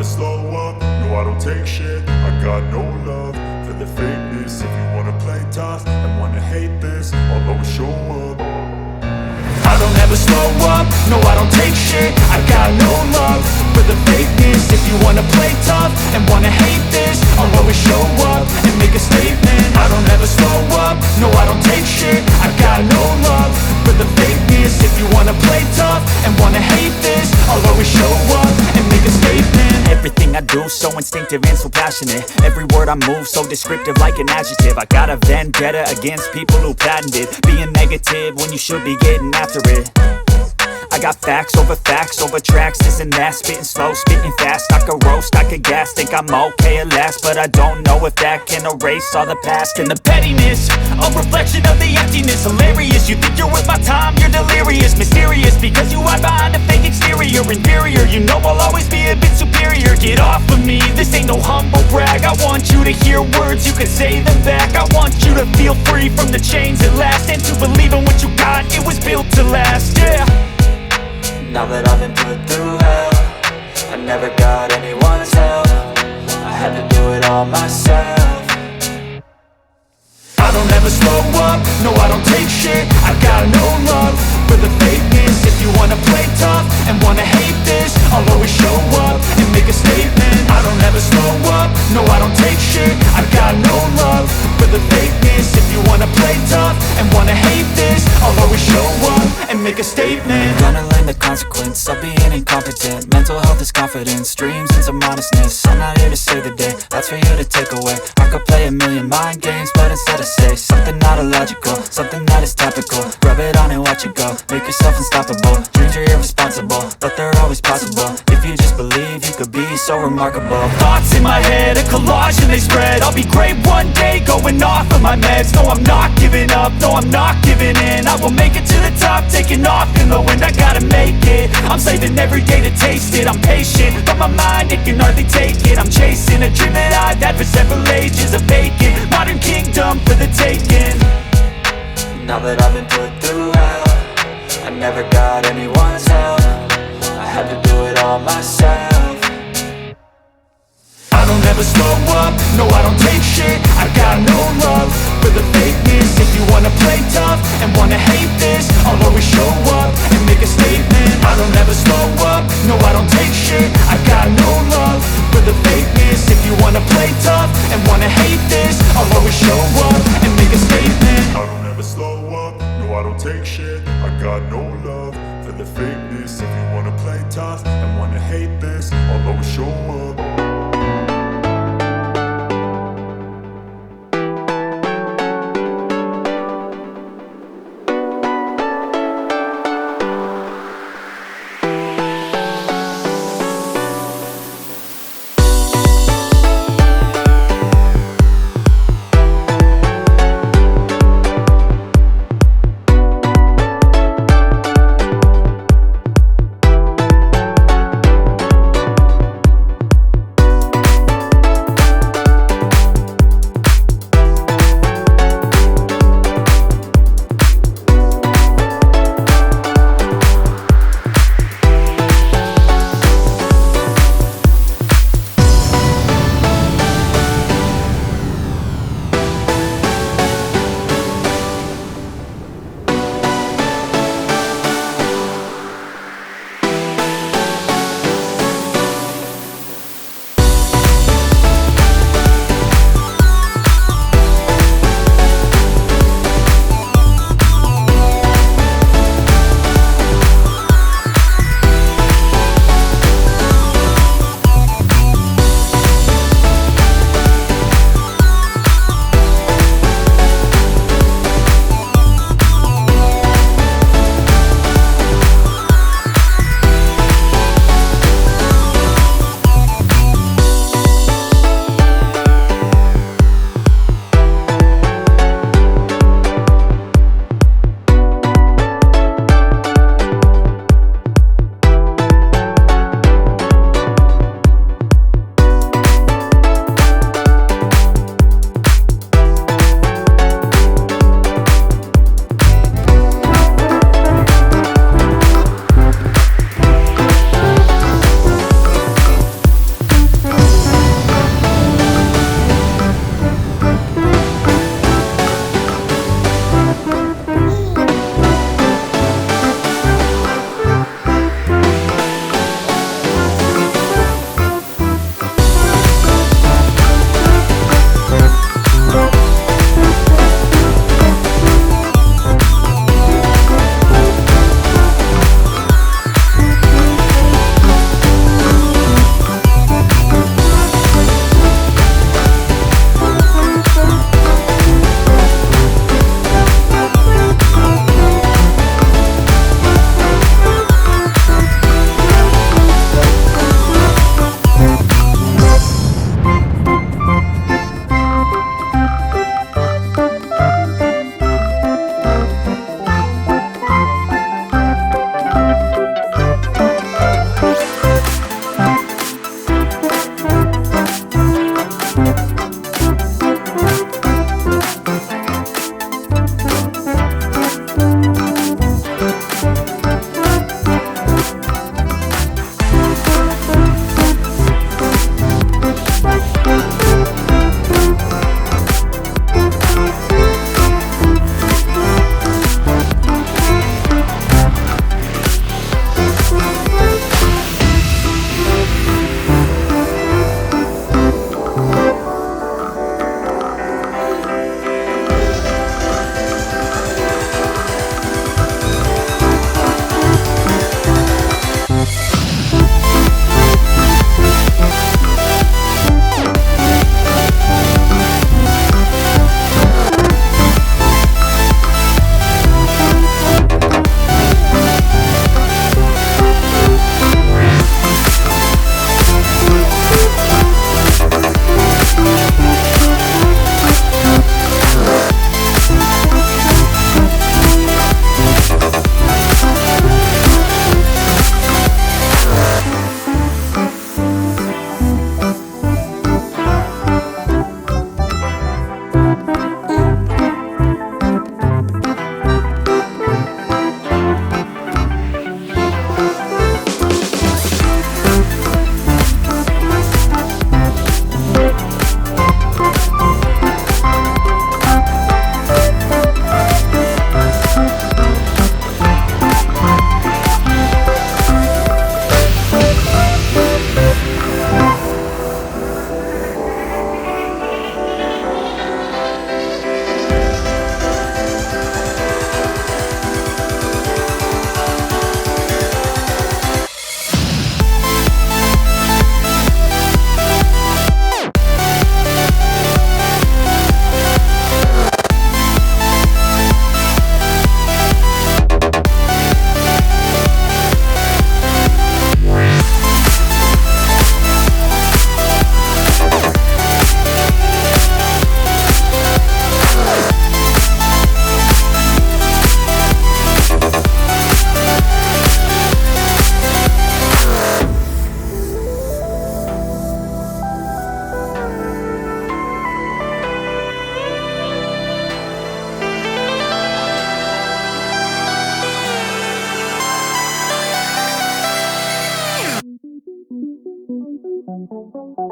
slow up, no I don't take shit. I got no love for the fakeness. If you wanna play tough and wanna hate this, I'll always show up. I don't ever slow up, no I don't take shit. I got no love for the fakeness. If you wanna play tough and wanna hate this, I'll always show up and make a statement. I don't ever slow up, no I don't take shit. I got no love for the fakeness. If you wanna play tough and wanna hate this, I'll always show up and make a statement. Everything I do so instinctive and so passionate. Every word I move so descriptive like an adjective. I got a vendetta against people who patented being negative when you should be getting after it. I got facts over tracks, this and that. Spitting slow, spitting fast, I could roast, I could gas. Think I'm okay at last, but I don't know if that can erase all the past. And the pettiness, a reflection of the emptiness. Hilarious, you think you're worth my time, you're delirious. Mysterious, because you hide behind a fake exterior. Inferior, you know I'll always be a bit superior. Get off of me, this ain't no humble brag. I want you to hear words, you can say them back. I want you to feel free from the chains at last, and to believe in what you got, it was built to last, yeah. Now that I've been put through hell, I never got anyone's help. I had to do it all myself. I don't ever slow up, no I don't take shit. I got no love for the fakeness. If you wanna play tough and wanna hate this, I'll always show up and make a statement. I don't ever slow up, no I don't take shit. I got no love for the fakeness. If you wanna play tough and wanna hate this, I'll always show up and make a statement. Gonna learn the consequence of being incompetent. Mental health is confidence, dreams and some honestness. I'm not here to save the day, that's for you to take away. I could play a million mind games, but instead I say something not illogical, something that is topical. Rub it on and watch it go, make yourself unstoppable. Dreams are irresponsible, but they're always possible. If you just believe, you could be so remarkable. Thoughts in my head, a collage and they spread. I'll be great one day, going off of my meds. No, I'm not giving up, no, I'm not giving in. I will make it to the top, taking off in the wind. I gotta make it, I'm saving every day to taste it. I'm patient, but my mind, it can hardly take it. I'm chasing a dream that I've had for several ages. A vacant, modern kingdom for the taking. Now that I've been put through hell, I never got anyone's help. I had to do it all myself. I don't ever slow up, no I don't take shit. I got no love for the fakeness. If you wanna play tough and wanna hate this, I'll always show up and make a statement. I don't ever slow up, no I don't take shit. I got no love for the fakeness. If you wanna play tough and wanna hate this, I'll always show up and make a statement. I don't ever slow up, no I don't take shit. I got no love for the fakeness. If you wanna play tough and wanna hate this, I'll always show up. Thank you.